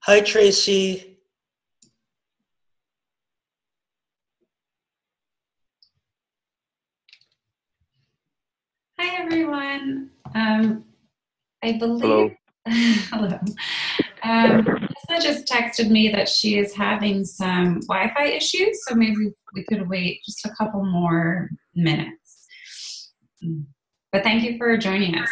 Hi, Tracy. Hi, everyone. I believe, hello. Lissa just texted me that she is having some Wi-Fi issues, so maybe we could wait just a couple more minutes. But thank you for joining us.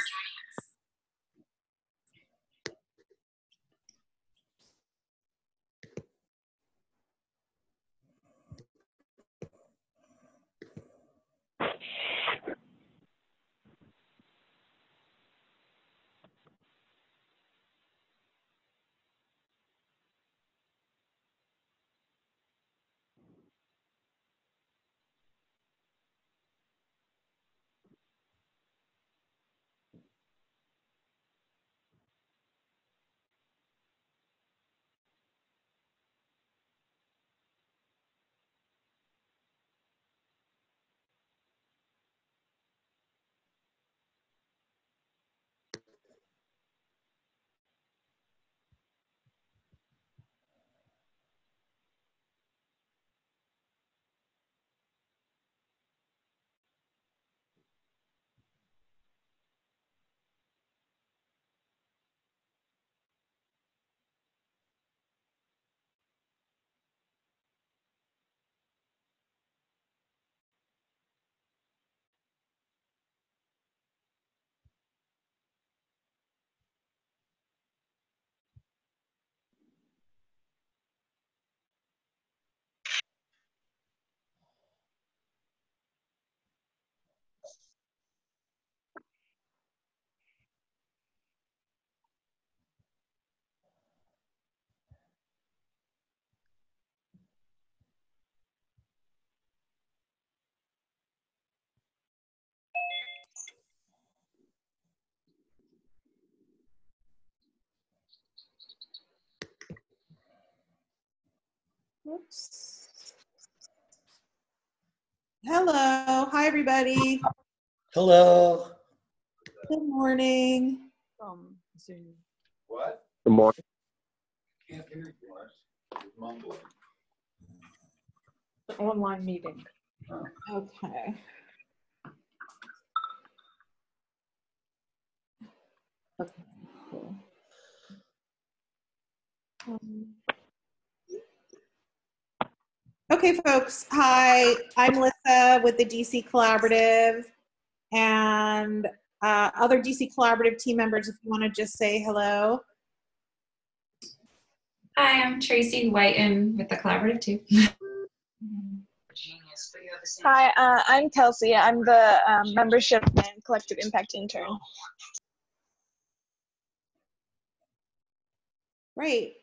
Oops. Hello. Hi, everybody. Hello. Good morning. What? Good morning. Can't hear you, Marcie. You're mumbling. Online meeting. Okay. Okay, cool. Okay, folks. Hi, I'm Lissa with the DC Collaborative, and other DC Collaborative team members, if you want to just say hello. Hi, I'm Tracy Whiten with the Collaborative too. Hi, I'm Kelsey. I'm the Membership and Collective Impact Intern. Great.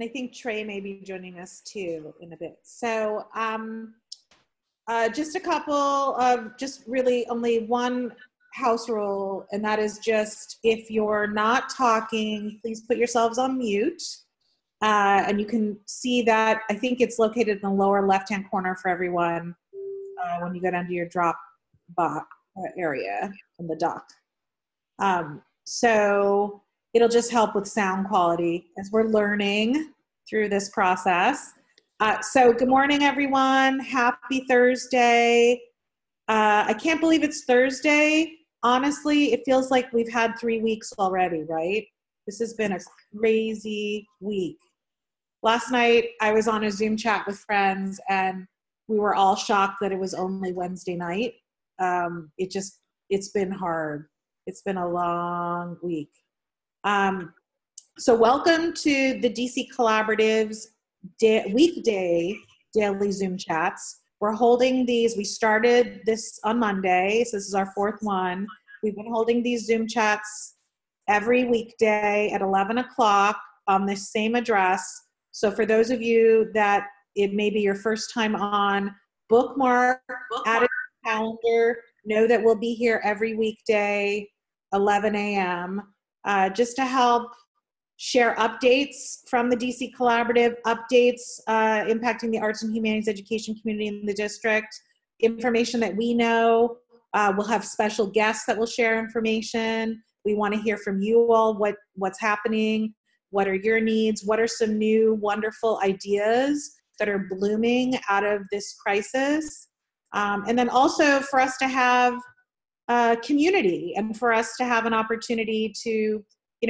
And I think Trey may be joining us too in a bit. So just a couple of, just really only one house rule, and that is just if you're not talking, please put yourselves on mute. And you can see that, I think it's located in the lower left-hand corner for everyone when you go down to your drop box area in the dock. So it'll just help with sound quality as we're learning through this process. So good morning, everyone. Happy Thursday. I can't believe it's Thursday. Honestly, it feels like we've had 3 weeks already, right? This has been a crazy week. Last night, I was on a Zoom chat with friends, and we were all shocked that it was only Wednesday night. It's been hard. It's been a long week. So welcome to the DC Collaborative's weekday daily Zoom chats. We're holding these, we started this on Monday, so this is our 4th one. We've been holding these Zoom chats every weekday at 11 o'clock on this same address. So for those of you that it may be your first time on, bookmark, add it to your calendar, know that we'll be here every weekday, 11 a.m., just to help share updates from the DC Collaborative, updates impacting the arts and humanities education community in the district, information that we know. We'll have special guests that will share information. We want to hear from you all what's happening. What are your needs? What are some new wonderful ideas that are blooming out of this crisis? And then also for us to have community and for us to have an opportunity to,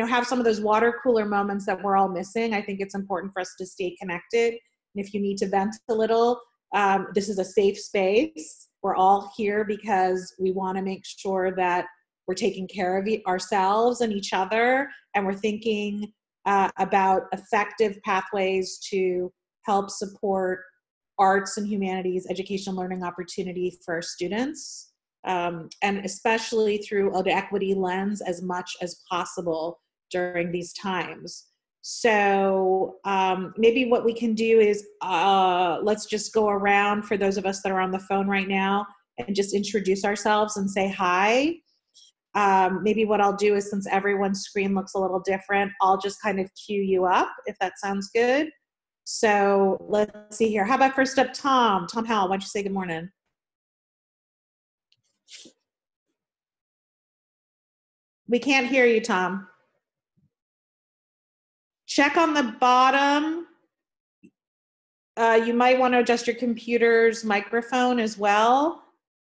have some of those water cooler moments that we're all missing. I think it's important for us to stay connected. And if you need to vent a little, this is a safe space. We're all here because we want to make sure that we're taking care of ourselves and each other, and we're thinking about effective pathways to help support arts and humanities education learning opportunity for our students. And especially through an equity lens as much as possible during these times. So maybe what we can do is let's just go around for those of us that are on the phone right now and just introduce ourselves and say hi. Maybe what I'll do is, since everyone's screen looks a little different, I'll just kind of cue you up if that sounds good. So let's see here. How about first up, Tom Howell, why don't you say good morning? We can't hear you, Tom. Check on the bottom. You might want to adjust your computer's microphone as well.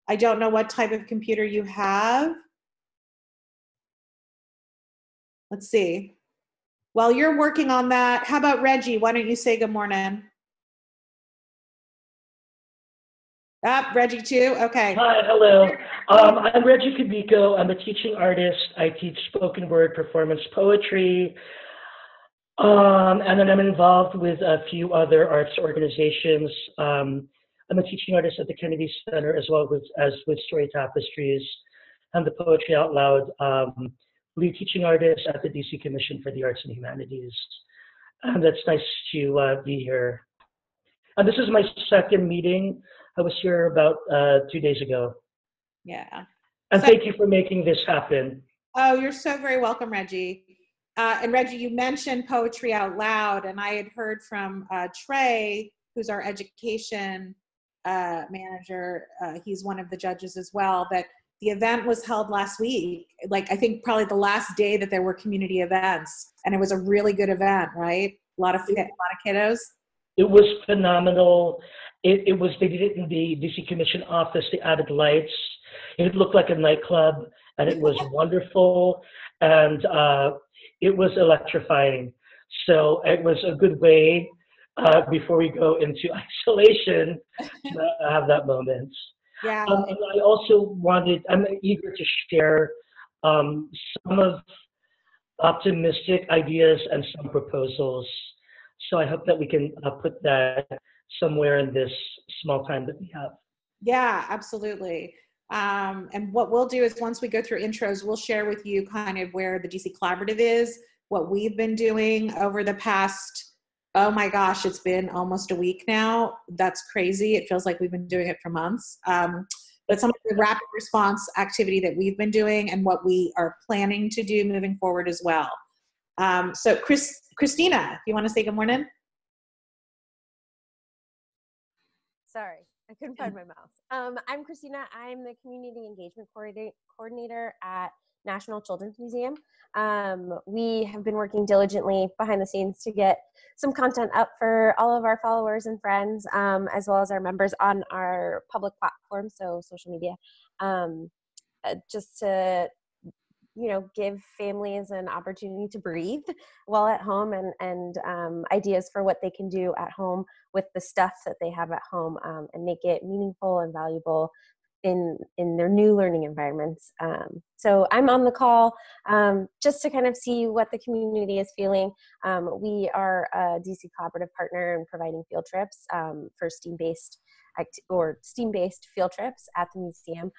I don't know what type of computer you have. Let's see. While you're working on that, how about Regie? Why don't you say good morning? Regie too? Okay. Hi, hello. I'm Regie Cabico. I'm a teaching artist. I teach spoken word, performance poetry, and then I'm involved with a few other arts organizations. I'm a teaching artist at the Kennedy Center as well as with Story Tapestries and the Poetry Out Loud lead teaching artist at the DC Commission for the Arts and Humanities. And that's nice to be here. And this is my second meeting. I was here about 2 days ago. Yeah. And thank you for making this happen. Oh, you're so very welcome, Regie. And Regie, you mentioned Poetry Out Loud, and I had heard from Trey, who's our education manager. He's one of the judges as well, that the event was held last week. Like, I think probably the last day that there were community events, and it was a really good event, right? A lot of kiddos. It was phenomenal. It was, they did it in the DC Commission office. They added lights. It looked like a nightclub, and it was wonderful, and it was electrifying. So it was a good way before we go into isolation to have that moment. Yeah. And I also I'm eager to share some of optimistic ideas and some proposals. So I hope that we can put that somewhere in this small time that we have. Yeah, absolutely. And what we'll do is, once we go through intros, we'll share with you kind of where the DC Collaborative is, what we've been doing over the past, oh my gosh, it's been almost a week now. That's crazy. It feels like we've been doing it for months. But some of the rapid response activity that we've been doing and what we are planning to do moving forward as well. So Christina, you want to say good morning? Sorry, I couldn't find my mouse. I'm Christina. I'm the Community Engagement Coordinator at National Children's Museum. We have been working diligently behind the scenes to get some content up for all of our followers and friends, as well as our members on our public platform, so social media, just to give families an opportunity to breathe while at home, and ideas for what they can do at home with the stuff that they have at home, and make it meaningful and valuable in their new learning environments. So I'm on the call just to kind of see what the community is feeling. We are a DC Collaborative partner in providing field trips for STEAM-based field trips at the museum.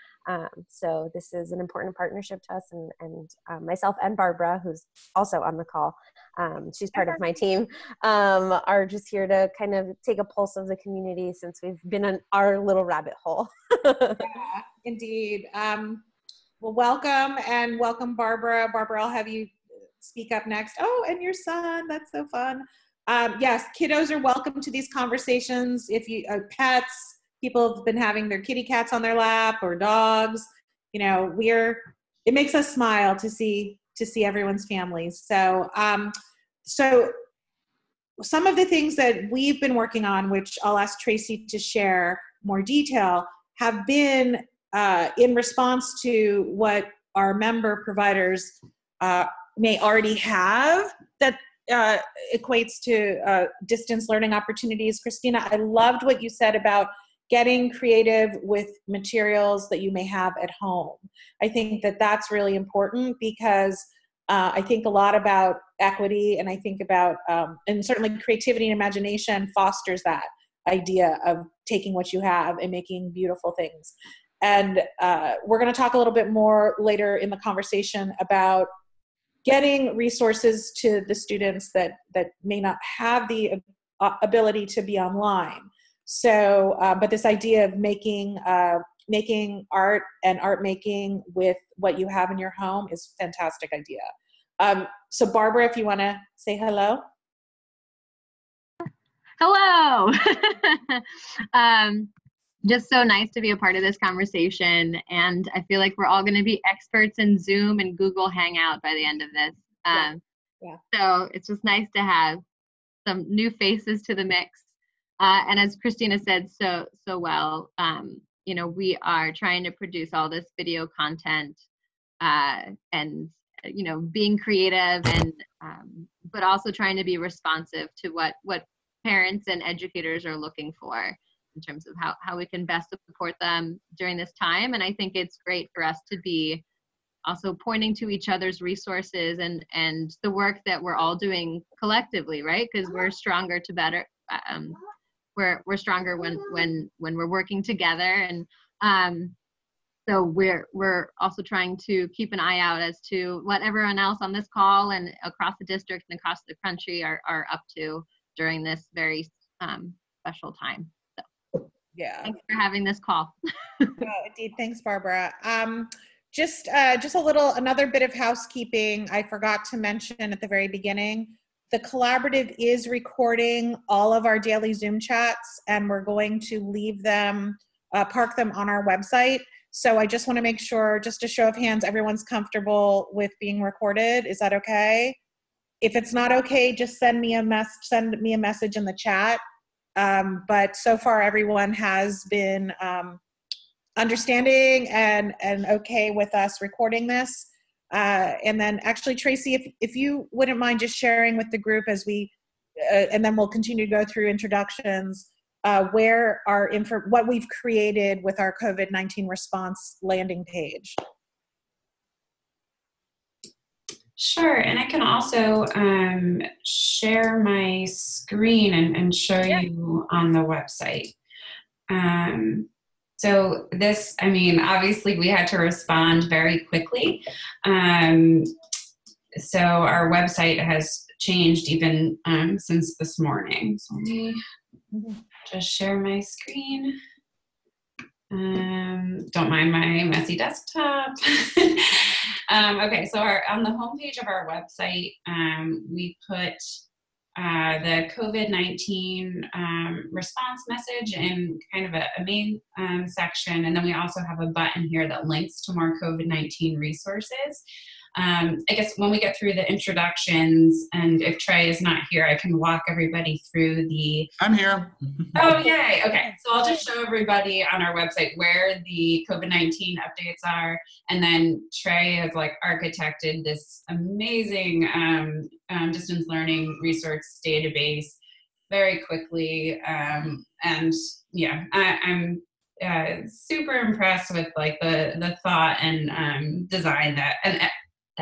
So this is an important partnership to us, and myself and Barbara, who's also on the call, she's part of my team, are just here to kind of take a pulse of the community since we've been in our little rabbit hole. Yeah, indeed. Well, welcome, Barbara. Barbara, I'll have you speak up next. Oh, and your son, that's so fun. Yes, kiddos are welcome to these conversations. If you pets, people have been having their kitty cats on their lap or dogs. It makes us smile to see everyone's families. So So some of the things that we've been working on, which I'll ask Tracey to share more detail, have been in response to what our member providers may already have that equates to distance learning opportunities. Christina, I loved what you said about getting creative with materials that you may have at home. I think that that's really important because I think a lot about equity, and I think about, and certainly creativity and imagination fosters that idea of taking what you have and making beautiful things. And we're going to talk a little bit more later in the conversation about getting resources to the students that may not have the ability to be online. So, but this idea of making art and art making with what you have in your home is a fantastic idea. So Barbara, if you want to say hello. Hello. Just so nice to be a part of this conversation. And I feel like we're all going to be experts in Zoom and Google Hangout by the end of this. Yeah. So it's just nice to have some new faces to the mix. And as Christina said so well, you know, we are trying to produce all this video content and, you know, being creative and, but also trying to be responsive to what parents and educators are looking for in terms of how we can best support them during this time. And I think it's great for us to be also pointing to each other's resources and the work that we're all doing collectively, right? Because we're stronger to better. We're stronger when we're working together, and so we're also trying to keep an eye out as to what everyone else on this call and across the district and across the country are up to during this very special time. So, yeah, thanks for having this call. Oh, indeed, thanks, Barbara. Just another bit of housekeeping I forgot to mention at the very beginning. The collaborative is recording all of our daily Zoom chats, and we're going to leave them, park them on our website. So I just want to make sure, just a show of hands, everyone's comfortable with being recorded. Is that okay? If it's not okay, just send me a message in the chat. But so far, everyone has been understanding and okay with us recording this. And then actually, Tracey, if you wouldn't mind just sharing with the group as we, and then we'll continue to go through introductions, what we've created with our COVID-19 response landing page. Sure, and I can also share my screen and show you on the website. So this, I mean, obviously we had to respond very quickly. So our website has changed even since this morning. So let me just share my screen. Don't mind my messy desktop. Okay, so on the homepage of our website, we put the COVID-19 response message in kind of a main section, and then we also have a button here that links to more COVID-19 resources. I guess when we get through the introductions, and if Trey is not here, I can walk everybody through the... I'm here. Oh, yay. Okay, so I'll just show everybody on our website where the COVID-19 updates are, and then Trey has like architected this amazing distance learning resource database very quickly, and yeah, I'm super impressed with like the thought and design that, and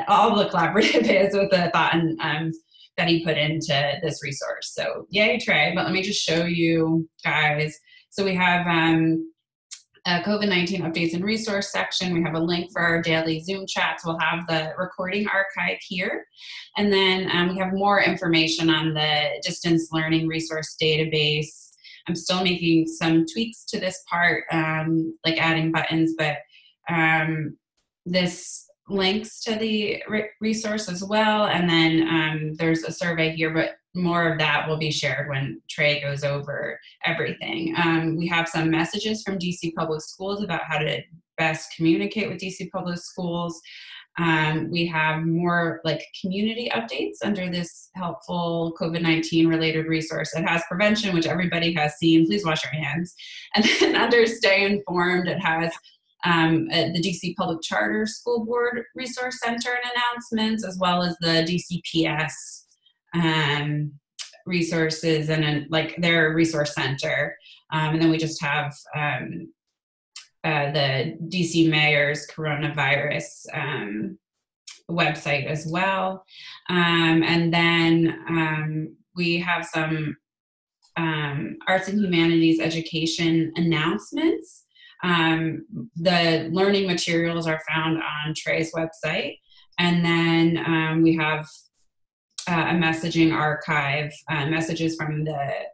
all the collaborative is with the thought and that he put into this resource. So yay, Trey. But let me just show you guys. So we have a COVID-19 updates and resource section. We have a link for our daily Zoom chats. We'll have the recording archive here. And then we have more information on the distance learning resource database. I'm still making some tweaks to this part, like adding buttons, but this links to the resource as well. And then there's a survey here, but more of that will be shared when Trey goes over everything. We have some messages from DC Public Schools about how to best communicate with DC Public Schools. We have more like community updates under this helpful COVID-19 related resource. It has prevention, which everybody has seen. Please wash your hands. And then under Stay Informed, it has the DC Public Charter School Board Resource Center and announcements, as well as the DCPS resources and like their resource center. And then we just have the DC Mayor's coronavirus website as well. And then we have some arts and humanities education announcements. The learning materials are found on Trey's website. And then we have a messaging archive, messages from the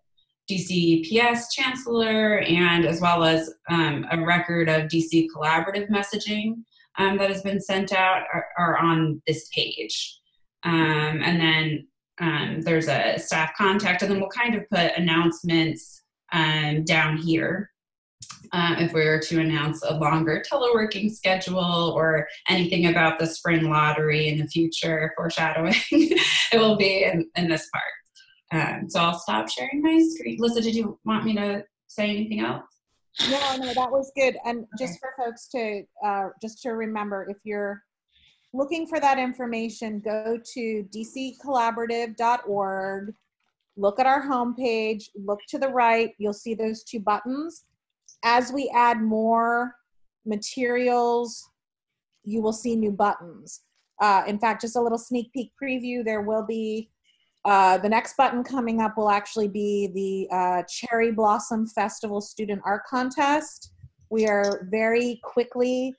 DCPS Chancellor, and as well as a record of DC collaborative messaging that has been sent out are on this page. And then there's a staff contact, and then we'll kind of put announcements down here if we were to announce a longer teleworking schedule or anything about the spring lottery in the future, foreshadowing, it will be in this part. So I'll stop sharing my screen. Lissa, did you want me to say anything else? No, that was good. And just for folks to, just to remember, if you're looking for that information, go to dccollaborative.org, look at our homepage, look to the right, you'll see those two buttons. As we add more materials, you will see new buttons. In fact, just a little sneak peek preview, there will be the next button coming up will actually be the Cherry Blossom Festival Student Art Contest. We are very quickly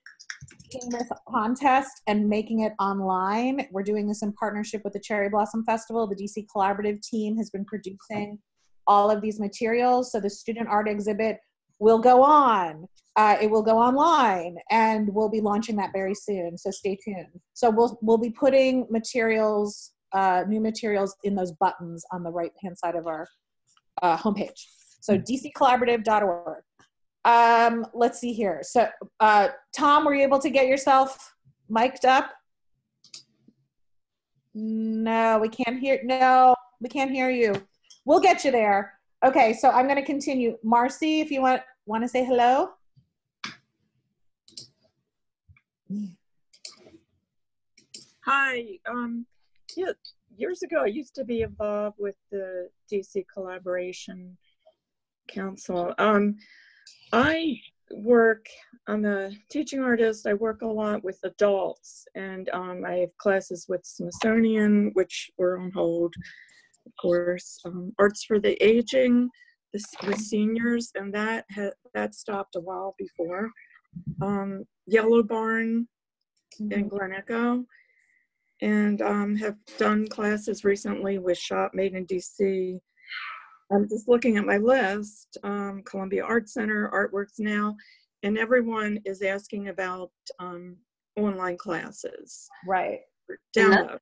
taking this contest and making it online. We're doing this in partnership with the Cherry Blossom Festival. The DC Collaborative team has been producing all of these materials. So the student art exhibit will go on. It will go online, and we'll be launching that very soon. So stay tuned. So we'll be putting materials, new materials in those buttons on the right-hand side of our homepage. So dccollaborative.org. Let's see here. So Tom, were you able to get yourself mic'd up? No, we can't hear. No, we can't hear you. We'll get you there. Okay, so I'm going to continue. Marcie, if you want to say hello. Hi. Yeah, years ago, I used to be involved with the DC Collaboration Council. I'm a teaching artist. I work a lot with adults, and I have classes with Smithsonian, which were on hold, of course. Arts for the Aging with seniors, and that stopped a while before. Yellow Barn in Glen Echo, and have done classes recently with Shop Made in DC. I'm just looking at my list, Columbia Art Center, Artworks Now, and everyone is asking about online classes. Right. Download.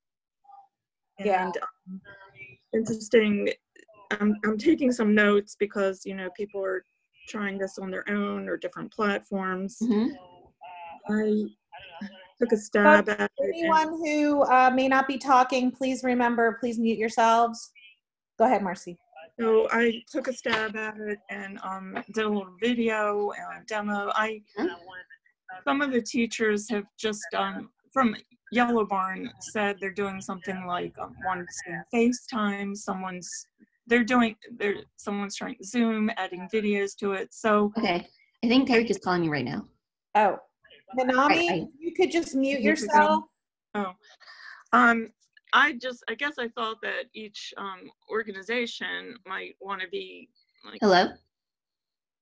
Yeah. And interesting, I'm taking some notes because, you know, people are trying this on their own or different platforms. I took a stab at it. Anyone who may not be talking, please remember, please mute yourselves. Go ahead, Marcie. So I took a stab at it and did a little video and a demo. Some of the teachers have just from Yellow Barn said they're doing something like one's doing FaceTime, someone's trying Zoom, adding videos to it. So okay, I think Tyreek is calling me right now. Oh, Minami, you could just mute yourself. Oh, I guess I thought that each organization might want to be like. Hello.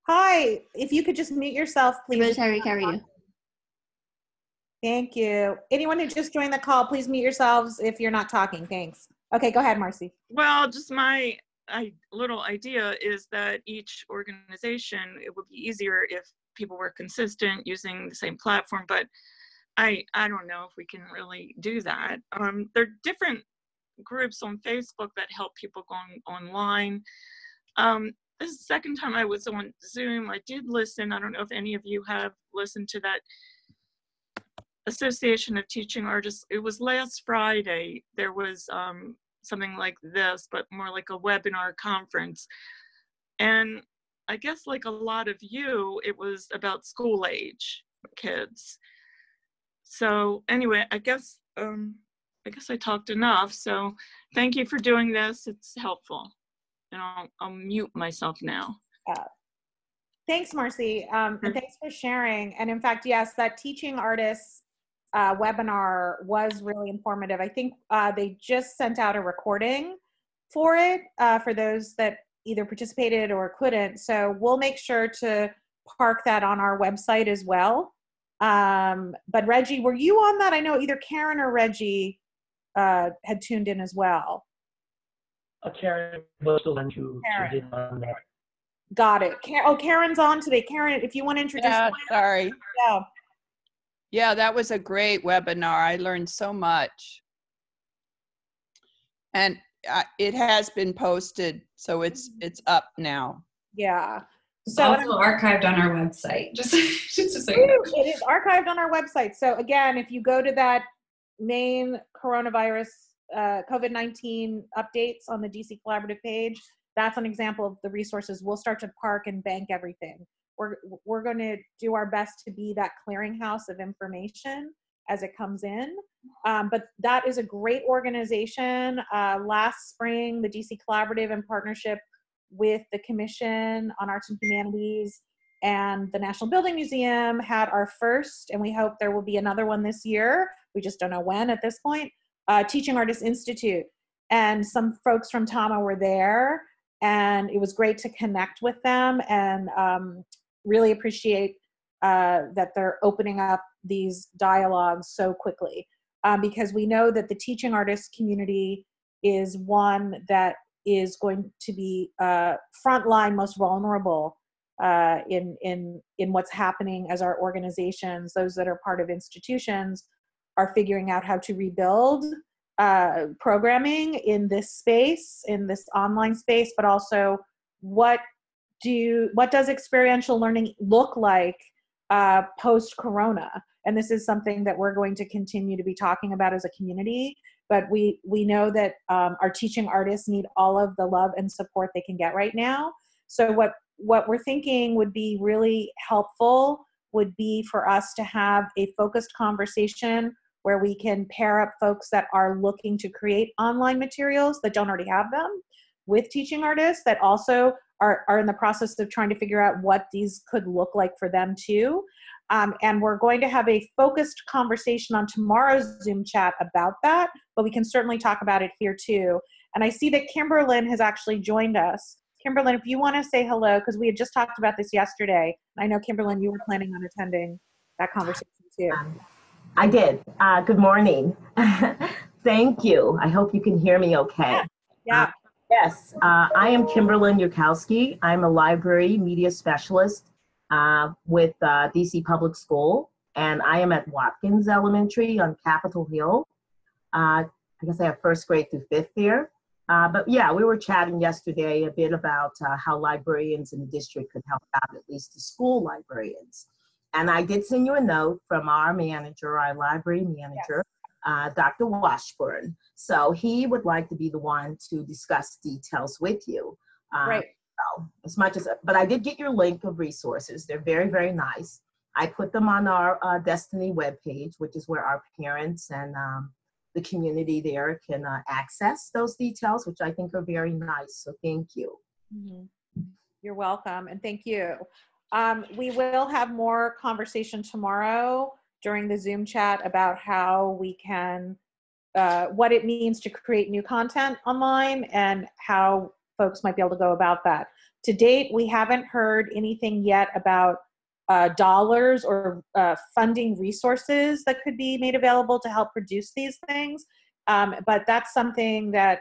Hi, if you could just mute yourself, please. Tyreek, how are you? Thank you. Anyone who just joined the call, please mute yourselves if you're not talking. Thanks. Okay, go ahead, Marcie. Well, just my little idea is that each organization, it would be easier if people were consistent using the same platform, but I don't know if we can really do that. There are different groups on Facebook that help people going online. This is the second time I was on Zoom. I did listen. I don't know if any of you have listened to that Association of Teaching Artists, it was last Friday, there was something like this, but more like a webinar conference. And I guess like a lot of you, it was about school age kids. So anyway, I guess I talked enough. So thank you for doing this. It's helpful. And I'll mute myself now. Thanks, Marcie. And thanks for sharing. And in fact, yes, that Teaching Artists webinar was really informative. I think they just sent out a recording for it for those that either participated or couldn't. So we'll make sure to park that on our website as well. But Regie, were you on that? I know either Karen or Regie had tuned in as well. Karen was the one who tuned in on that. Got it. Karen's on today. Karen, if you want to introduce. Yeah, sorry. Yeah. Yeah, that was a great webinar. I learned so much. And it has been posted, so it's up now. Yeah. It's also archived on our website. Just so it is archived on our website. So again, if you go to that main coronavirus COVID-19 updates on the DC Collaborative page, that's an example of the resources. We'll start to park and bank everything. We're going to do our best to be that clearinghouse of information as it comes in. But that is a great organization. Last spring, the DC Collaborative, in partnership with the Commission on Arts and Humanities and the National Building Museum, had our first, and we hope there will be another one this year. We just don't know when at this point. Teaching Artists Institute. And some folks from TAMA were there, and it was great to connect with them, and really appreciate that they're opening up these dialogues so quickly, because we know that the teaching artist community is one that is going to be frontline, most vulnerable in what's happening as our organizations, those that are part of institutions, are figuring out how to rebuild programming in this space, in this online space, but also what does experiential learning look like post-corona? And this is something that we're going to continue to be talking about as a community, but we know that our teaching artists need all of the love and support they can get right now. So what we're thinking would be really helpful would be for us to have a focused conversation where we can pair up folks that are looking to create online materials that don't already have them with teaching artists that also are in the process of trying to figure out what these could look like for them too. And we're going to have a focused conversation on tomorrow's Zoom chat about that, but we can certainly talk about it here too. And I see that Kimberlynn has actually joined us. Kimberlynn, if you want to say hello, because we had just talked about this yesterday. I know, Kimberlynn, you were planning on attending that conversation too. I did. Good morning. Thank you. I hope you can hear me okay. Yeah. Yes, I am Kimberlynn Jurkowski. I'm a library media specialist with DC Public School, and I am at Watkins Elementary on Capitol Hill. I guess I have first grade through fifth there. But yeah, we were chatting yesterday a bit about how librarians in the district could help out, at least the school librarians. And I did send you a note from our manager, our library manager, yes. Dr. Washburn. So he would like to be the one to discuss details with you. Right. So as much as, but I did get your link of resources. They're very, very nice. I put them on our Destiny webpage, which is where our parents and the community there can access those details, which I think are very nice. So thank you. Mm-hmm. You're welcome, and thank you. We will have more conversation tomorrow during the Zoom chat about how we can, what it means to create new content online and how folks might be able to go about that. To date, we haven't heard anything yet about dollars or funding resources that could be made available to help produce these things. But that's something that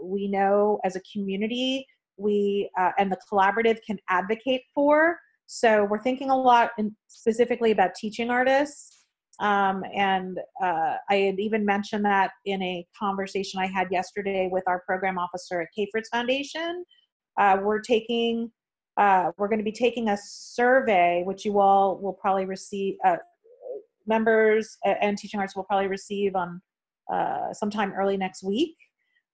we know as a community, we and the collaborative can advocate for. So we're thinking a lot specifically about teaching artists. And I had even mentioned that in a conversation I had yesterday with our program officer at K-Fritz Foundation. We're going to be taking a survey, which you all will probably receive, members and teaching artists will probably receive on sometime early next week.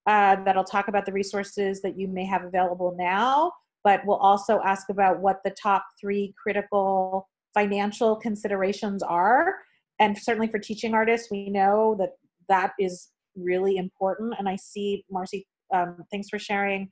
That'll talk about the resources that you may have available now, but we'll also ask about what the top 3 critical financial considerations are. And certainly for teaching artists, we know that that is really important. And I see, Marcie, thanks for sharing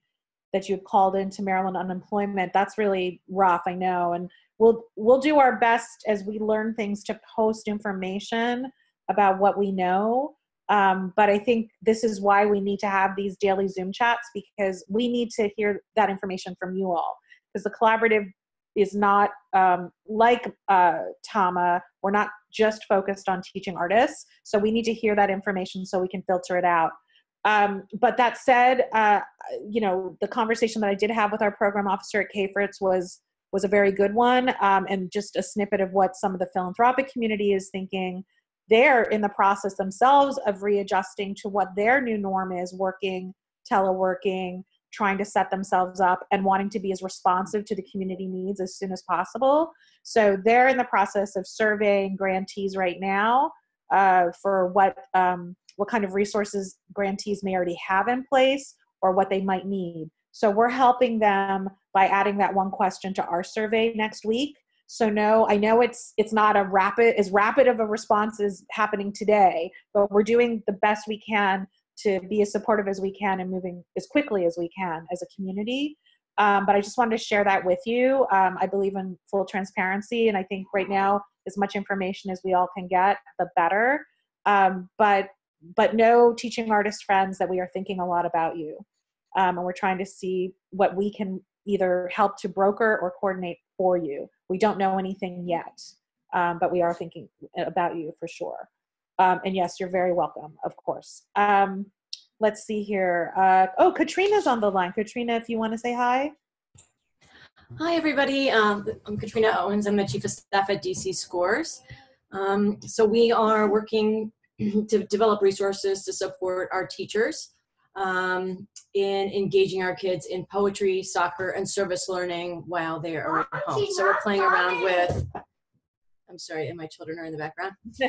that you called into Maryland unemployment. That's really rough, I know. And we'll do our best as we learn things to post information about what we know. But I think this is why we need to have these daily Zoom chats, because we need to hear that information from you all. Because the collaborative is not like TAMA, we're not just focused on teaching artists. So we need to hear that information so we can filter it out. But that said, you know, the conversation that I did have with our program officer at K-Fritz was a very good one, and just a snippet of what some of the philanthropic community is thinking. They're in the process themselves of readjusting to what their new norm is, working, teleworking, trying to set themselves up and wanting to be as responsive to the community needs as soon as possible. So they're in the process of surveying grantees right now for what kind of resources grantees may already have in place or what they might need. So we're helping them by adding that one question to our survey next week. So no, I know it's not as rapid of a response as happening today, but we're doing the best we can to be as supportive as we can and moving as quickly as we can as a community. But I just wanted to share that with you. I believe in full transparency, and I think right now, as much information as we all can get, the better. But no, teaching artist friends, that we are thinking a lot about you. And we're trying to see what we can either help to broker or coordinate for you. We don't know anything yet, but we are thinking about you for sure. And yes, you're very welcome, of course. Let's see here. Oh, Katrina's on the line. Katrina, if you want to say hi. Hi, everybody. I'm Katrina Owens. I'm the Chief of Staff at DC Scores. So we are working to develop resources to support our teachers in engaging our kids in poetry, soccer, and service learning while they are at home. So we're playing around with, I'm sorry, and my children are in the background. So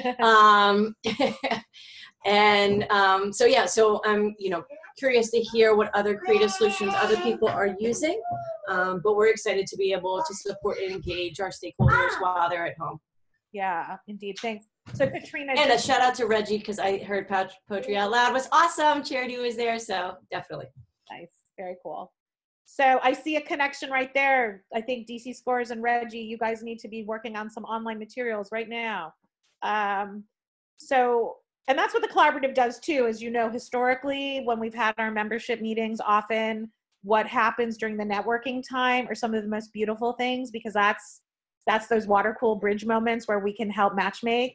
I'm, curious to hear what other creative solutions other people are using, but we're excited to be able to support and engage our stakeholders while they're at home. Yeah, indeed. Thanks. So Katrina. And a shout out to Regie, because I heard Poetry Out Loud was awesome. Charity was there, so definitely. Nice, very cool. So I see a connection right there. I think DC Scores and Regie, you guys need to be working on some online materials right now. And that's what the collaborative does too. As you know, historically, when we've had our membership meetings, often what happens during the networking time are some of the most beautiful things, because that's those water cool bridge moments where we can help matchmake.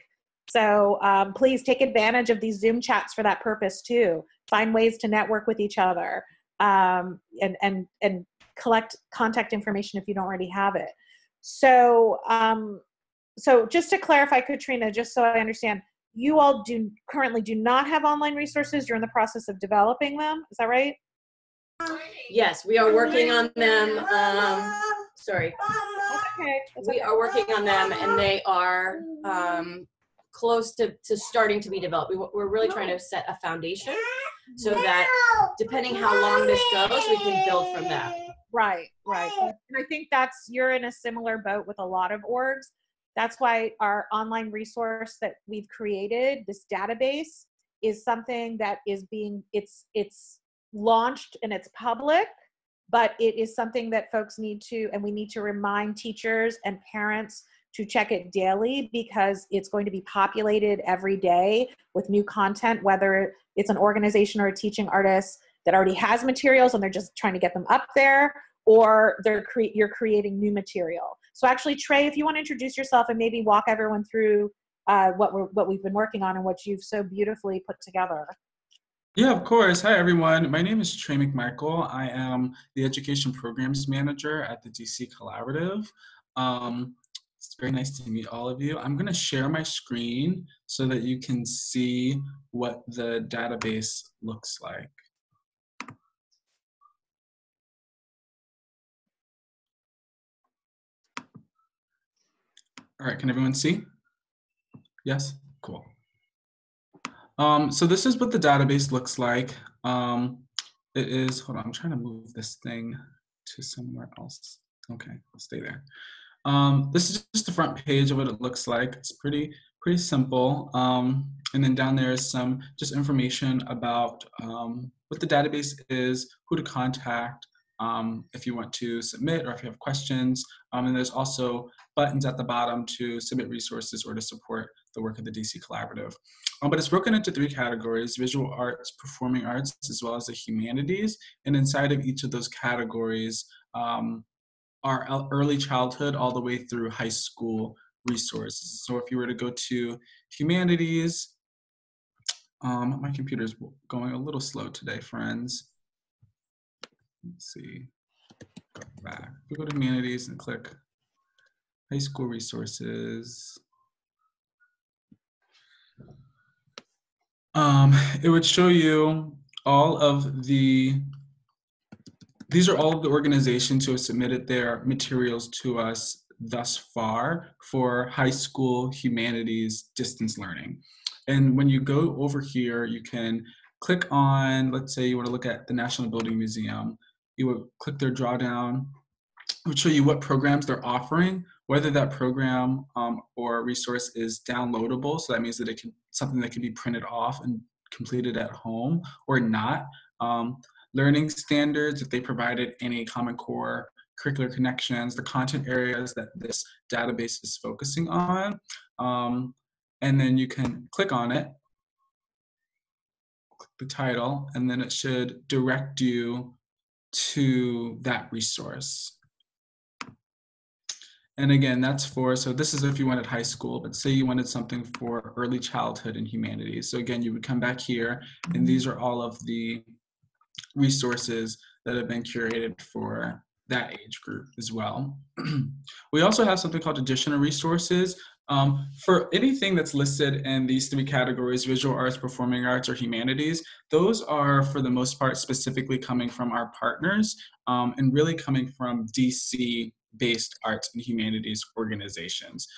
So please take advantage of these Zoom chats for that purpose too. Find ways to network with each other and collect contact information if you don't already have it. So just to clarify, Katrina, just so I understand, you all currently do not have online resources. You're in the process of developing them. Is that right? Yes, we are working on them. Sorry. That's okay. We are working on them, and they are close to starting to be developed. We're really trying to set a foundation so that depending how long this goes, we can build from that. Right. And I think you're in a similar boat with a lot of orgs. That's why our online resource that we've created, this database, is something that is it's launched and it's public, but it is something that folks need to, and we need to remind teachers and parents to check it daily, because it's going to be populated every day with new content, whether it's an organization or a teaching artist that already has materials and they're just trying to get them up there, or you're creating new material. So actually, Trey, if you want to introduce yourself and maybe walk everyone through what we've been working on and what you've so beautifully put together. Yeah, of course. Hi, everyone. My name is Trey McMichael. I am the Education Programs Manager at the DC Collaborative. It's very nice to meet all of you. I'm going to share my screen so that you can see what the database looks like. All right, can everyone see? Yes, cool. So this is what the database looks like. It is, hold on, I'm trying to move this thing to somewhere else. Okay, I'll stay there. This is just the front page of what it looks like. It's pretty simple. And then down there is some just information about what the database is, who to contact, if you want to submit or if you have questions. And there's also buttons at the bottom to submit resources or to support the work of the DC Collaborative. But it's broken into 3 categories: visual arts, performing arts, as well as the humanities. And inside of each of those categories are early childhood all the way through high school resources. So if you were to go to humanities, my computer's going a little slow today, friends. Let's see, go back. If you go to humanities and click high school resources, it would show you all of the, these are all of the organizations who have submitted their materials to us thus far for high school humanities distance learning. And when you go over here, you can click on, let's say you want to look at the National Building Museum, you would click their drawdown. It would show you what programs they're offering, whether that program or resource is downloadable. So that means that it can, something that can be printed off and completed at home, or not. Learning standards, if they provided any Common Core curricular connections, the content areas that this database is focusing on. And then you can click on it, click the title, and then it should direct you to that resource. And again, that's for, so this is if you wanted high school, but say you wanted something for early childhood and humanities. So again, you would come back here, and these are all of the resources that have been curated for that age group as well. We also have something called additional resources. For anything that's listed in these 3 categories, visual arts, performing arts, or humanities, those are for the most part specifically coming from our partners and really coming from DC-based arts and humanities organizations.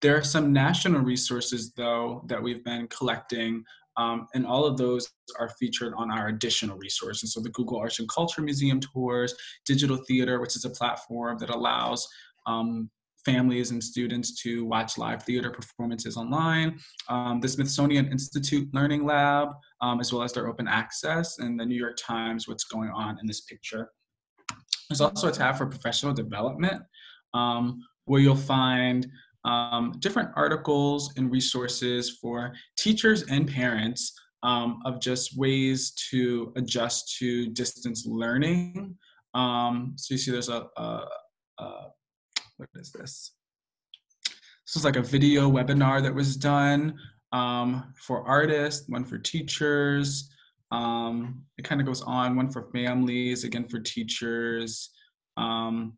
There are some national resources though that we've been collecting, and all of those are featured on our additional resources. So the Google Arts and Culture Museum tours, Digital Theater, which is a platform that allows families and students to watch live theater performances online, the Smithsonian Institute Learning Lab, as well as their open access, and the New York Times, what's going on in this picture. There's also a tab for professional development, where you'll find different articles and resources for teachers and parents of just ways to adjust to distance learning. So you see there's what is this? This is like a video webinar that was done for artists, one for teachers. It kind of goes on, one for families, again for teachers, and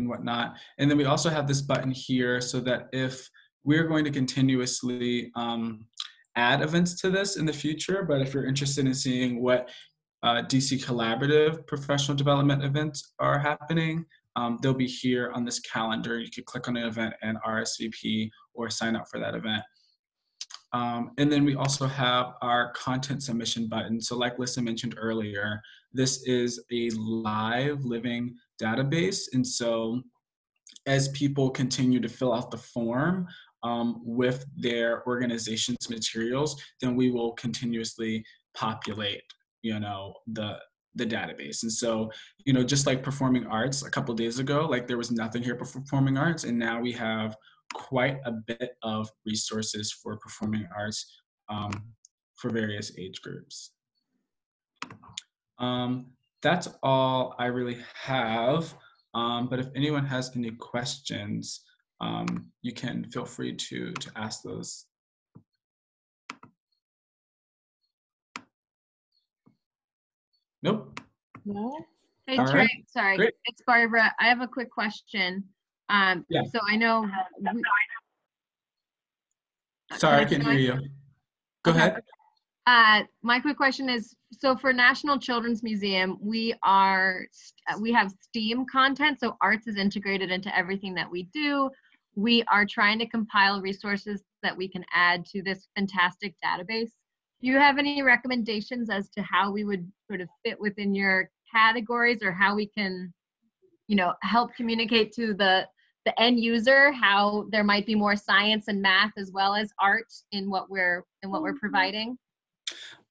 whatnot. And then we also have this button here so that if we're going to continuously add events to this in the future, but if you're interested in seeing what DC Collaborative professional development events are happening, they'll be here on this calendar. You can click on an event and RSVP or sign up for that event. And then we also have our content submission button. So like Lissa mentioned earlier, this is a live living database. And so as people continue to fill out the form with their organization's materials, then we will continuously populate, you know, the database. And so, you know, just like performing arts a couple of days ago, like there was nothing here for performing arts, and now we have quite a bit of resources for performing arts for various age groups. That's all I really have, but if anyone has any questions, you can feel free to ask those. Nope. No. Hey, All Trey, right. sorry, Great. it's Barbara. I have a quick question. Yeah. So I know. Sorry, I couldn't hear you. Go ahead. My quick question is, so for National Children's Museum, we have STEAM content, so arts is integrated into everything that we do. we are trying to compile resources that we can add to this fantastic database. Do you have any recommendations as to how we would sort of fit within your categories, or how we can, you know, help communicate to the end user how there might be more science and math as well as art in what we're providing?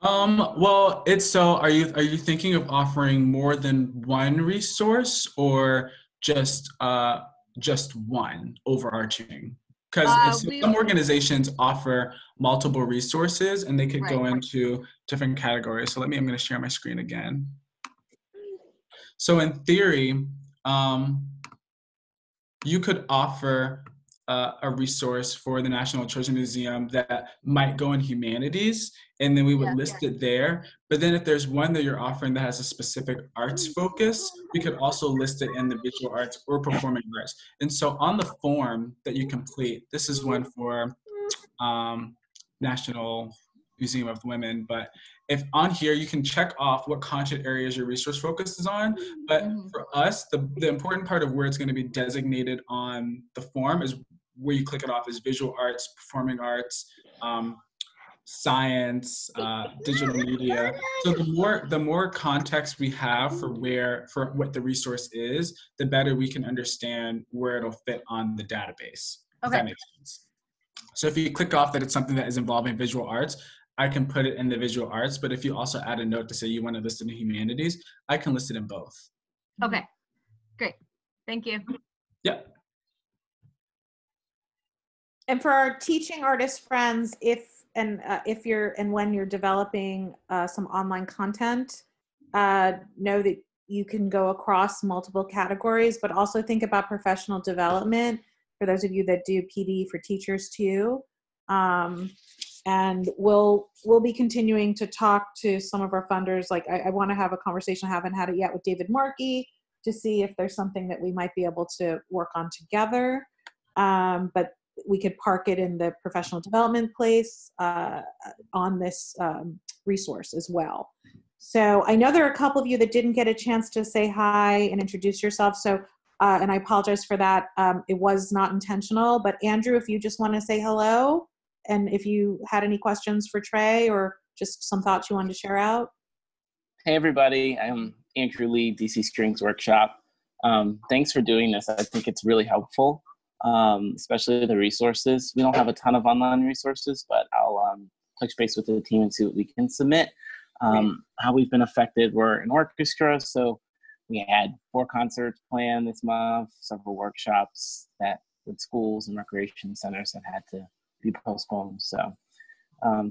Well, are you thinking of offering more than one resource, or just one overarching? Because some organizations offer multiple resources and they could go into different categories. So I'm going to share my screen again. So in theory, you could offer a resource for the National Children's Museum that might go in humanities, and then we would list it there. But then if there's one that you're offering that has a specific arts focus, we could also list it in the visual arts or performing arts. And so on the form that you complete, this is one for National Museum of Women, but if on here you can check off what content areas your resource focus is on. But for us, the important part of where it's going to be designated on the form is where you click it off as visual arts, performing arts, science, digital media. So the more context we have for what the resource is, the better we can understand where it'll fit on the database. If that makes sense. So if you click off that it's something that is involving visual arts, I can put it in the visual arts, but if you also add a note to say you want to list it in humanities, I can list it in both. Okay, great. Thank you. Yep. And for our teaching artist friends, when you're developing some online content, know that you can go across multiple categories, but also think about professional development for those of you that do PD for teachers too. And we'll be continuing to talk to some of our funders. Like I want to have a conversation, I haven't had it yet, with David Markey to see if there's something that we might be able to work on together. But we could park it in the professional development place on this resource as well. So I know there are a couple of you that didn't get a chance to say hi and introduce yourself. So, and I apologize for that. It was not intentional, but Andrew, if you just want to say hello, and if you had any questions for Trey or just some thoughts you wanted to share out. Hey everybody, I'm Andrew Lee, DC Strings Workshop. Thanks for doing this. I think it's really helpful, especially the resources. We don't have a ton of online resources, but I'll touch base with the team and see what we can submit. How we've been affected, we're an orchestra, so we had 4 concerts planned this month, several workshops that with schools and recreation centers that had to be postponed. So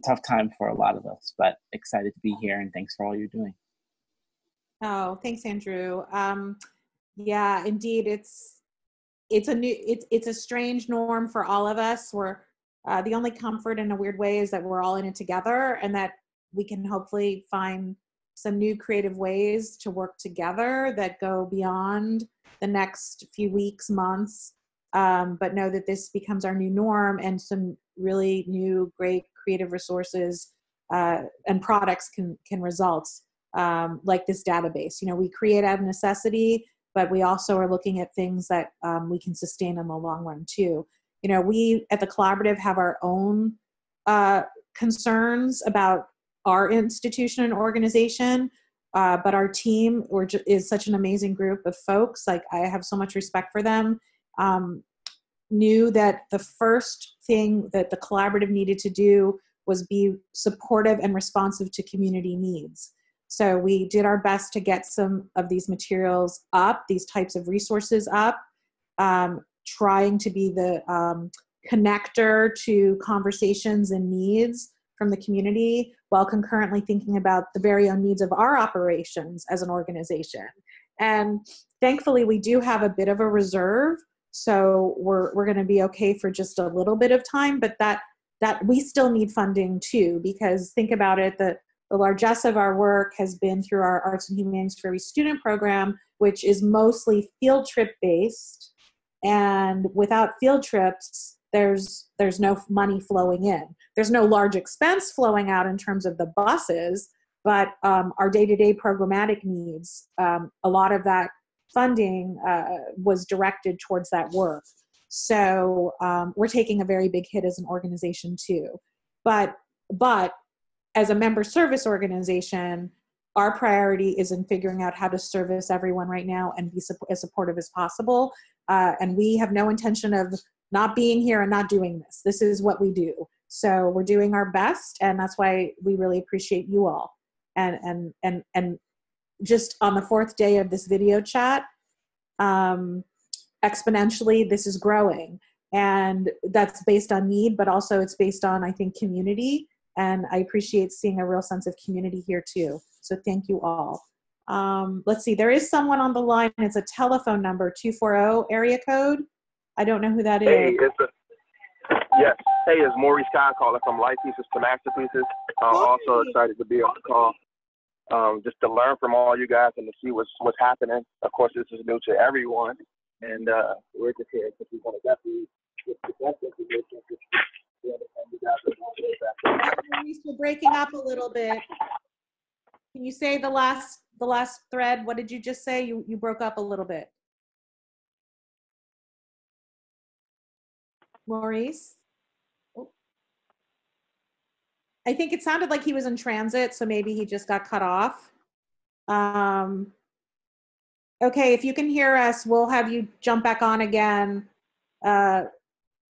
tough time for a lot of us, but excited to be here, and thanks for all you're doing. Oh, thanks, Andrew. Yeah, indeed, it's a strange norm for all of us. We're the only comfort in a weird way is that we're all in it together, and that we can hopefully find some new creative ways to work together that go beyond the next few weeks, months. But know that this becomes our new norm, and some really new, great creative resources and products can result, like this database. You know, we create out of necessity, but we also are looking at things that we can sustain in the long run too. You know, we at the Collaborative have our own concerns about our institution and organization, but our team is such an amazing group of folks. Like, I have so much respect for them. Knew that the first thing that the Collaborative needed to do was be supportive and responsive to community needs. So we did our best to get some of these materials up, these types of resources up, trying to be the connector to conversations and needs from the community, while concurrently thinking about the very own needs of our operations as an organization. And thankfully, we do have a bit of a reserve, so we're going to be okay for just a little bit of time, but that we still need funding too, because think about it, the largesse of our work has been through our Arts and Humanities for Every Student program, which is mostly field trip based. And without field trips, there's no money flowing in. There's no large expense flowing out in terms of the buses, but our day-to-day programmatic needs, a lot of that funding was directed towards that work. So we're taking a very big hit as an organization too. But as a member service organization, our priority is in figuring out how to service everyone right now and be as supportive as possible. And we have no intention of not being here and not doing this. This is what we do. So we're doing our best, and that's why we really appreciate you all. And just on the 4th day of this video chat, exponentially, this is growing. And that's based on need, but also it's based on, I think, community. And I appreciate seeing a real sense of community here too. So thank you all. Let's see, there is someone on the line. It's a telephone number, 240 area code. I don't know who that is. Hey, yes. Hey, it's Maurice Kie calling from Life Pieces to Masterpieces. Also excited to be on the call. Just to learn from all you guys and to see what's happening. Of course, this is new to everyone, and we're just here because we want to definitely get the best information. Maurice, you're breaking up a little bit. Can you say the last thread? What did you just say? You broke up a little bit. Maurice? Oh. I think it sounded like he was in transit, so maybe he just got cut off. Okay, if you can hear us, we'll have you jump back on again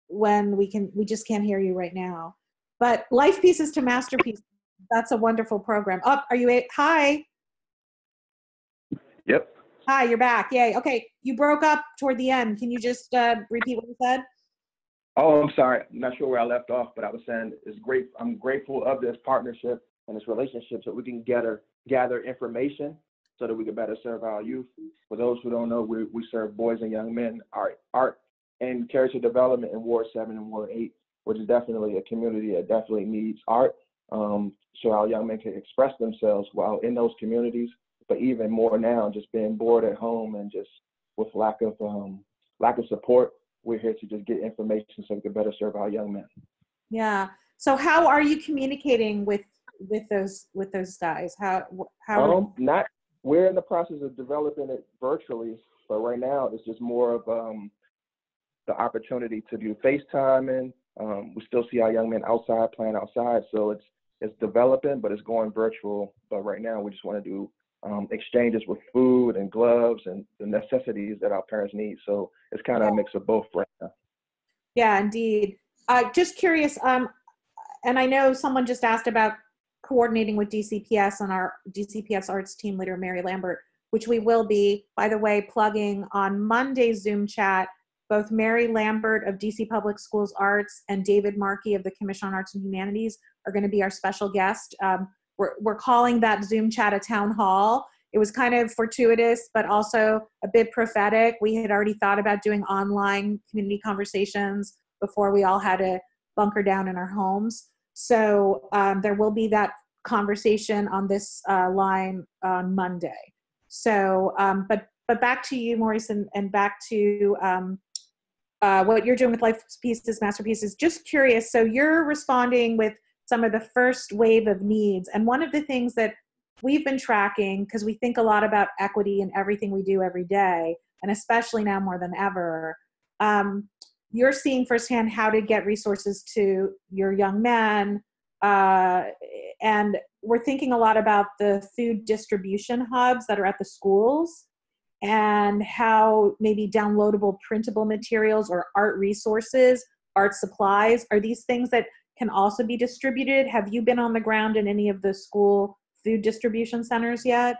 when we just can't hear you right now. But Life Pieces to Masterpieces, that's a wonderful program. Hi. Yep. Hi, you're back. Yay. Okay, you broke up toward the end. Can you just repeat what you said? Oh, I'm sorry. I'm not sure where I left off, but I was saying it's great. I'm grateful of this partnership and this relationship so we can gather information so that we can better serve our youth. For those who don't know, we serve boys and young men, art and character development in Ward 7 and Ward 8, which is definitely a community that definitely needs art, so our young men can express themselves while in those communities. But even more now, just being bored at home and just with lack of support, we're here to just get information so we can better serve our young men. Yeah. So how are you communicating with those guys? We're in the process of developing it virtually, but right now it's just more of the opportunity to do FaceTiming. We still see our young men outside playing outside, so it's developing, but it's going virtual. But right now we just want to do exchanges with food and gloves and the necessities that our parents need. So it's kind of a mix of both right now. Yeah, indeed. Just curious, and I know someone just asked about coordinating with DCPS and our DCPS arts team leader, Mary Lambert, which we will be, by the way, plugging on Monday's Zoom chat. Both Mary Lambert of DC Public Schools Arts and David Markey of the Commission on Arts and Humanities are going to be our special guest. We're calling that Zoom chat a town hall. It was kind of fortuitous, but also a bit prophetic. We had already thought about doing online community conversations before we all had to bunker down in our homes. So there will be that conversation on this line on Monday. So, but back to you, Maurice, and back to what you're doing with Life Pieces, Masterpieces. Just curious, so you're responding with some of the first wave of needs. And one of the things that we've been tracking, because we think a lot about equity in everything we do every day, and especially now more than ever, you're seeing firsthand how to get resources to your young men. And we're thinking a lot about the food distribution hubs that are at the schools and how maybe downloadable printable materials or art resources, art supplies, are these things that can also be distributed? Have you been on the ground in any of the school food distribution centers yet?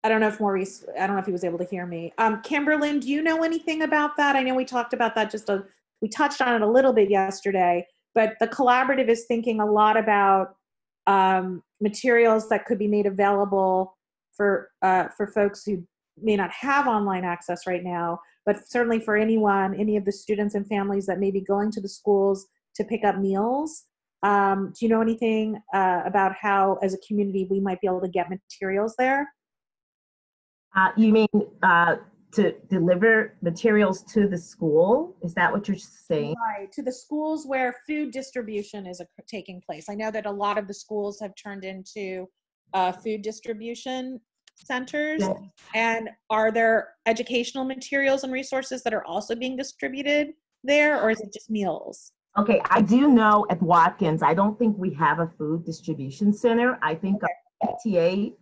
I don't know if he was able to hear me. Kimberlynn, do you know anything about that? I know we talked about that we touched on it a little bit yesterday, but the collaborative is thinking a lot about materials that could be made available for folks who may not have online access right now, but certainly for anyone, any of the students and families that may be going to the schools to pick up meals. Do you know anything about how, as a community, we might be able to get materials there? You mean to deliver materials to the school? Is that what you're saying? Right, to the schools where food distribution is taking place. I know that a lot of the schools have turned into food distribution centers. Yeah. And are there educational materials and resources that are also being distributed there, or is it just meals? Okay, I do know at Watkins, I don't think we have a food distribution center. I think PTA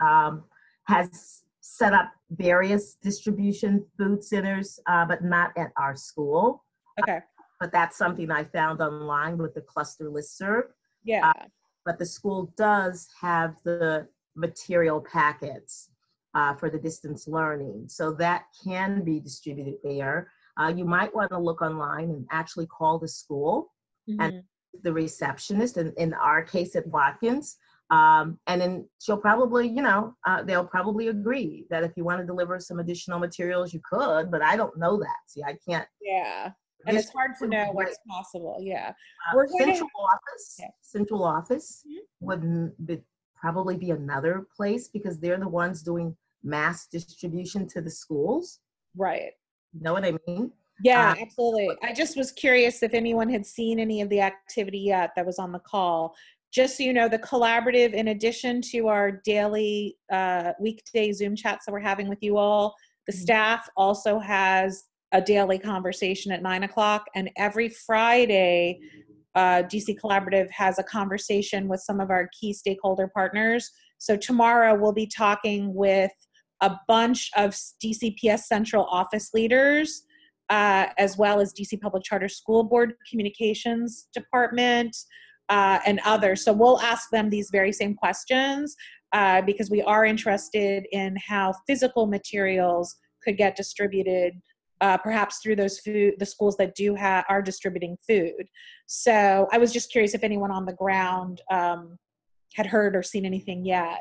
has set up various distribution food centers, but not at our school. Okay. But that's something I found online with the cluster listserv. Yeah. But the school does have the material packets for the distance learning. So that can be distributed there. You might want to look online and actually call the school and the receptionist, and in our case at Watkins, and then she'll probably, they'll probably agree that if you want to deliver some additional materials, you could, but I don't know that. See, I can't. Yeah. And it's hard to know what's possible. Yeah. Central office would probably be another place because they're the ones doing mass distribution to the schools. Right. You know what I mean? Yeah, absolutely. I just was curious if anyone had seen any of the activity yet that was on the call. Just so you know, the collaborative, in addition to our daily weekday Zoom chats that we're having with you all, the staff also has a daily conversation at 9 o'clock. And every Friday, DC Collaborative has a conversation with some of our key stakeholder partners. So tomorrow we'll be talking with a bunch of DCPS central office leaders, as well as DC Public Charter School Board Communications Department, and others. So we'll ask them these very same questions because we are interested in how physical materials could get distributed, perhaps through the schools that are distributing food. So I was just curious if anyone on the ground had heard or seen anything yet.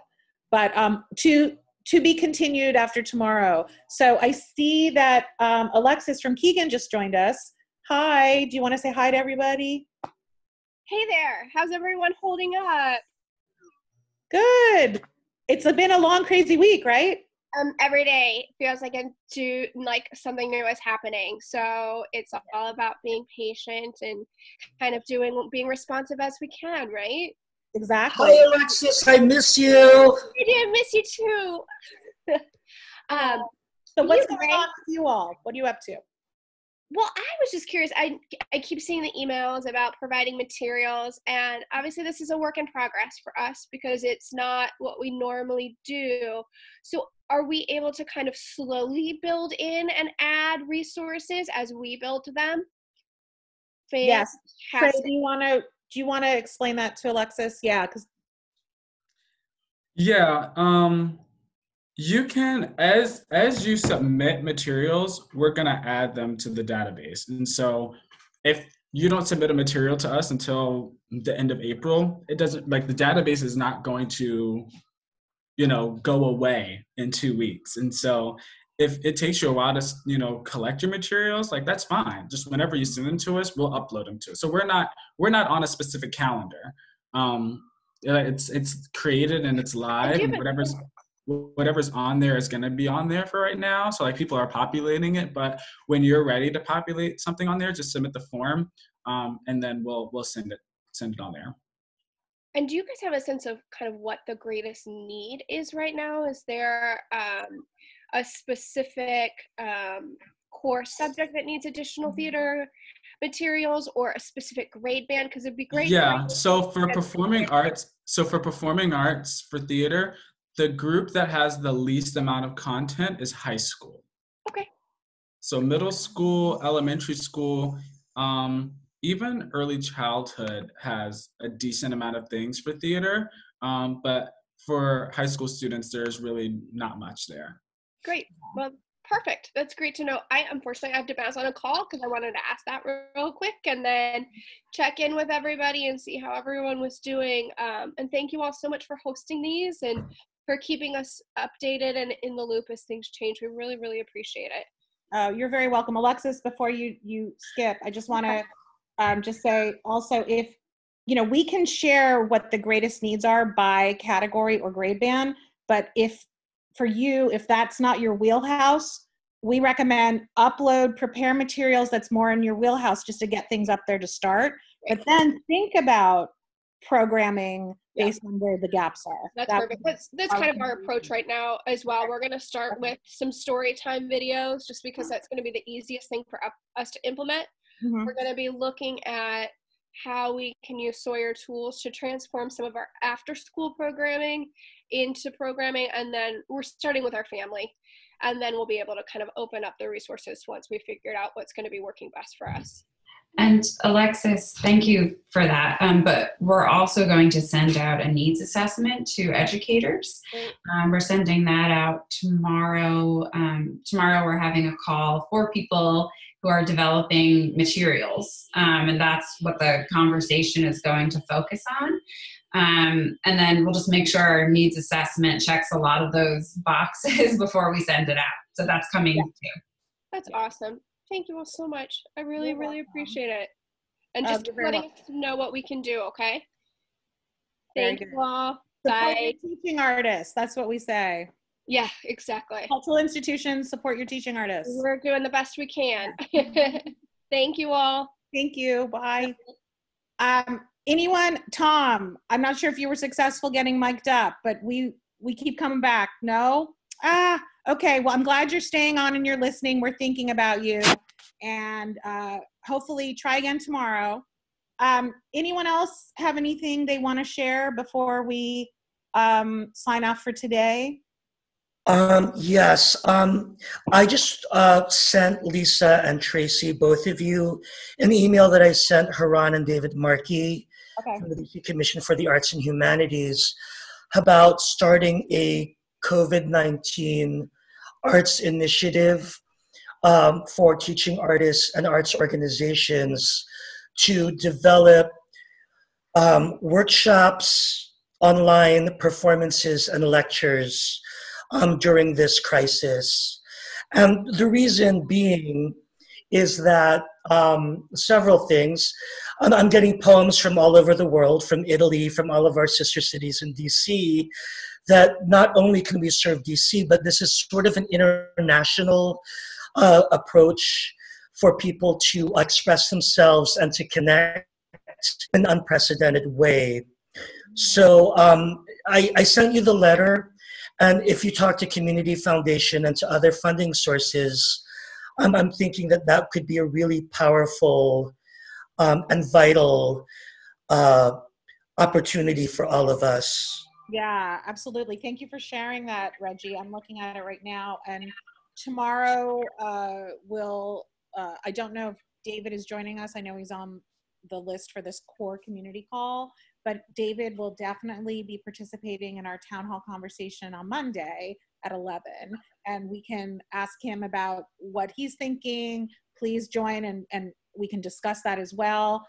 But to be continued after tomorrow. So I see that Alexis from Keegan just joined us. Hi, do you want to say hi to everybody? Hey there, how's everyone holding up? Good. It's been a long, crazy week, right? Every day feels like something new is happening. So it's all about being patient and kind of being responsive as we can, right? Exactly. Hi, Alexis, I miss you. I do miss you too. So what's going on with you all? What are you up to? Well, I was just curious. I keep seeing the emails about providing materials, and obviously this is a work in progress for us because it's not what we normally do. So are we able to kind of slowly build in and add resources as we build them? Yes. Trey, do you want to explain that to Alexis? Yeah, you can, as you submit materials, we're gonna add them to the database. And so if you don't submit a material to us until the end of April, it doesn't, the database is not going to, go away in 2 weeks. And so if it takes you a while to, collect your materials, that's fine. Just whenever you send them to us, we'll upload them to it. So we're not on a specific calendar. It's created and it's live, and whatever's on there is going to be on there for right now. So people are populating it, but when you're ready to populate something on there, just submit the form, and then we'll send it on there. And do you guys have a sense of kind of what the greatest need is right now? Is there a specific core subject that needs additional theater materials, or a specific grade band? Because it'd be great. Yeah. So for performing arts for theater, the group that has the least amount of content is high school. Okay. So middle school, elementary school, even early childhood has a decent amount of things for theater, but for high school students, there's really not much there. Great. Well, perfect. That's great to know. Unfortunately, I have to bounce on a call because I wanted to ask that real quick and then check in with everybody and see how everyone was doing. And thank you all so much for hosting these and for keeping us updated and in the loop as things change. We really, really appreciate it. Oh, you're very welcome. Alexis, before you skip, I just want to just say also, if, we can share what the greatest needs are by category or grade band, but if that's not your wheelhouse, we recommend prepare materials that's more in your wheelhouse just to get things up there to start. But then think about programming based on where the gaps are. That's perfect. That's kind of our approach right now as well. We're going to start with some story time videos just because that's going to be the easiest thing for us to implement. Mm-hmm. We're going to be looking at how we can use Sawyer tools to transform some of our after school programming into programming, and then we're starting with our family, and then we'll be able to kind of open up the resources once we figured out what's going to be working best for us. And Alexis, thank you for that. But we're also going to send out a needs assessment to educators. We're sending that out tomorrow. Tomorrow we're having a call for people who are developing materials. And that's what the conversation is going to focus on. And then we'll just make sure our needs assessment checks a lot of those boxes before we send it out. So that's coming too. That's awesome. Thank you all so much. I really, really appreciate it. And just letting us know what we can do, okay? Thank you all. Bye. Support your teaching artists. That's what we say. Yeah, exactly. Cultural institutions, support your teaching artists. We're doing the best we can. Thank you all. Thank you. Bye. Anyone? Tom, I'm not sure if you were successful getting mic'd up, but we keep coming back. No? Okay, well, I'm glad you're staying on and you're listening. We're thinking about you. And hopefully try again tomorrow. Anyone else have anything they want to share before we sign off for today? Yes. I just sent Lissa and Tracey, both of you, an email that I sent Haran and David Markey from the DC Commission for the Arts and Humanities about starting a COVID-19 arts initiative for teaching artists and arts organizations to develop workshops, online performances, and lectures during this crisis. And the reason being is that several things. I'm getting poems from all over the world, from Italy, from all of our sister cities in DC, that not only can we serve DC, but this is sort of an international approach for people to express themselves and to connect in an unprecedented way. So I sent you the letter, and if you talk to Community Foundation and to other funding sources, I'm thinking that that could be a really powerful and vital opportunity for all of us. Yeah, absolutely. Thank you for sharing that, Regie. I'm looking at it right now. And tomorrow I don't know if David is joining us. I know he's on the list for this core community call, but David will definitely be participating in our town hall conversation on Monday at 11. And we can ask him about what he's thinking. Please join and we can discuss that as well.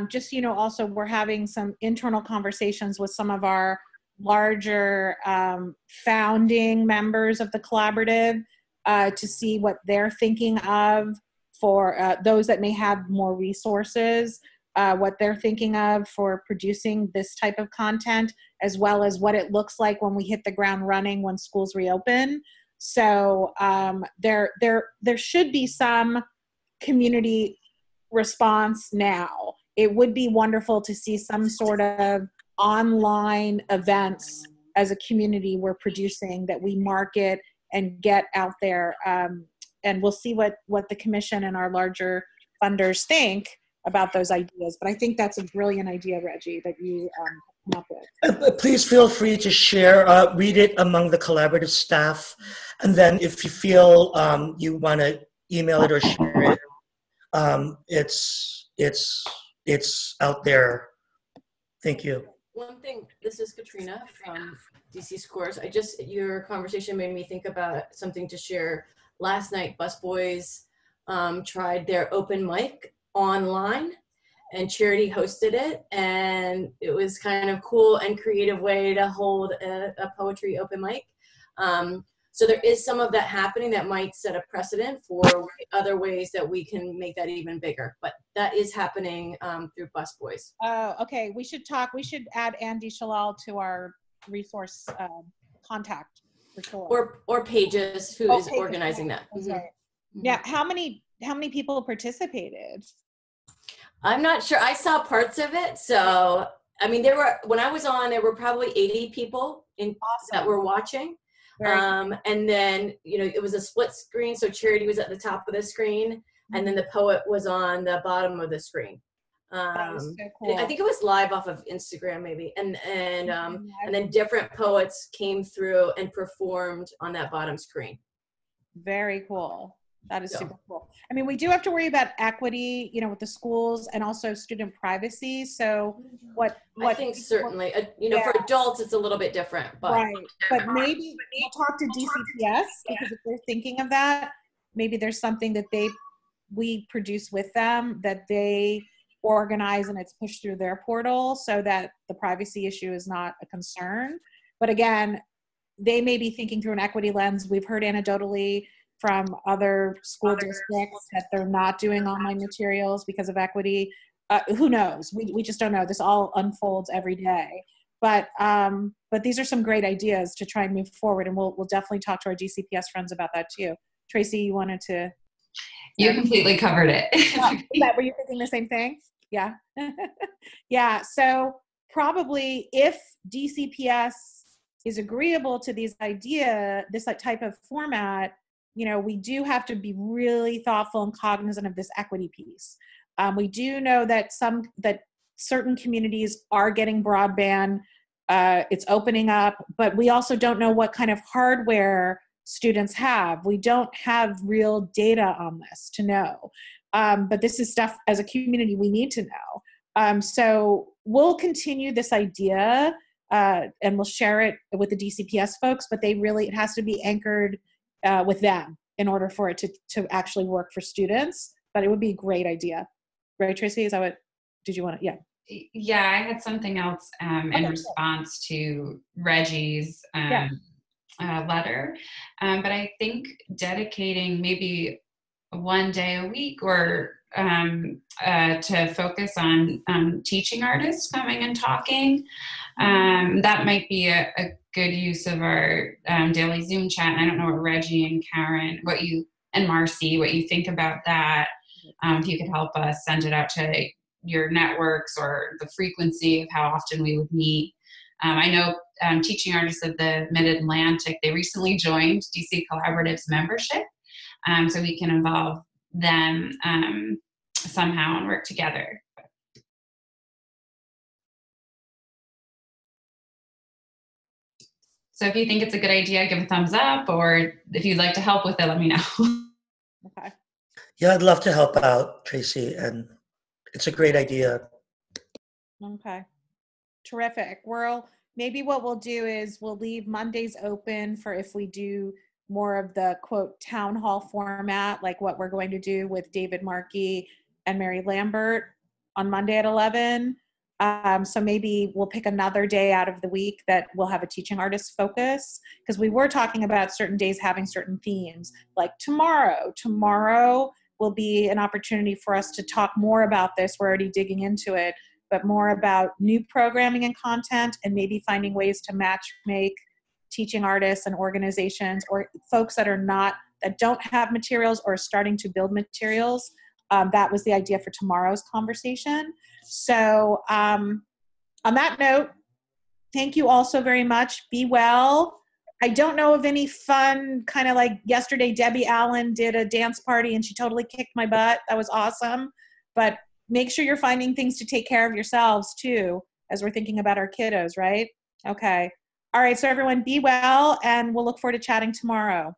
Just, also we're having some internal conversations with some of our larger founding members of the collaborative to see what they're thinking of for those that may have more resources, what they're thinking of for producing this type of content, as well as what it looks like when we hit the ground running when schools reopen. So there should be some community response now. It would be wonderful to see some sort of online events as a community we're producing that we market and get out there. And we'll see what the commission and our larger funders think about those ideas. But I think that's a brilliant idea, Regie, that you come up with. Please feel free to share, read it among the collaborative staff. And then if you feel you want to email it or share it, it's out there. Thank you. One thing, this is Katrina from DC Scores. Your conversation made me think about something to share. Last night, Busboys tried their open mic online, and Charity hosted it, and it was kind of cool and creative way to hold a poetry open mic. So there is some of that happening that might set a precedent for other ways that we can make that even bigger. But that is happening through Busboys. Oh, okay. We should add Andy Shalal to our resource contact for sure. Or Pages, who is organizing that. That's right. Yeah. How many people participated? I'm not sure. I saw parts of it, so I mean, when I was on, there were probably 80 people that were watching. And then, you know, it was a split screen. So Charity was at the top of the screen and then the poet was on the bottom of the screen. That was so cool. I think it was live off of Instagram maybe. And then different poets came through and performed on that bottom screen. Very cool. That is super cool. I mean, we do have to worry about equity, you know, with the schools and also student privacy. So I think certainly, you know, for adults, it's a little bit different, but. Right. But maybe we'll talk to DCPS because if they're thinking of that, maybe there's something that we produce with them that they organize and it's pushed through their portal so that the privacy issue is not a concern. But again, they may be thinking through an equity lens. We've heard anecdotally from other school districts that they're not doing online materials because of equity. Who knows? We just don't know. This all unfolds every day. But these are some great ideas to try and move forward, and we'll definitely talk to our DCPS friends about that too. Tracy, you wanted to? You completely covered it. Were you thinking the same thing? Yeah. Yeah. So probably if DCPS is agreeable to this type of format, you know, we do have to be really thoughtful and cognizant of this equity piece. We do know that certain communities are getting broadband. It's opening up, but we also don't know what kind of hardware students have. We don't have real data on this to know. But this is stuff as a community we need to know. So we'll continue this idea and we'll share it with the DCPS folks, but it has to be anchored with them in order for it to actually work for students. But it would be a great idea. Right, Tracy? Is that what, did you want to, yeah. Yeah, I had something else in response to Reggie's letter. But I think dedicating maybe one day a week or to focus on teaching artists coming and talking. That might be a good use of our daily Zoom chat. I don't know what Regie and Karen, and Marcie, what you think about that. If you could help us send it out to your networks or the frequency of how often we would meet. I know Teaching Artists of the Mid-Atlantic, they recently joined DC Collaborative's membership. So we can involve them somehow and work together. So if you think it's a good idea, give a thumbs up, or if you'd like to help with it, let me know. Okay. Yeah, I'd love to help out, Tracy, and it's a great idea. Okay. Terrific. Maybe what we'll do is we'll leave Mondays open for if we do more of the quote town hall format, like what we're going to do with David Markey and Mary Lambert on Monday at 11. So maybe we'll pick another day out of the week that we'll have a teaching artist focus, because we were talking about certain days having certain themes, like tomorrow. Tomorrow will be an opportunity for us to talk more about this. We're already digging into it, but more about new programming and content, and maybe finding ways to match make teaching artists and organizations or folks that don't have materials or are starting to build materials. That was the idea for tomorrow's conversation. So on that note, thank you all so very much. Be well. I don't know of any fun, kind of like yesterday, Debbie Allen did a dance party and she totally kicked my butt. That was awesome. But make sure you're finding things to take care of yourselves too, as we're thinking about our kiddos, right? Okay. All right. So everyone be well, and we'll look forward to chatting tomorrow.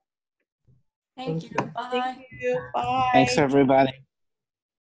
Thank you. Bye. Thank you. Bye. Thanks, everybody.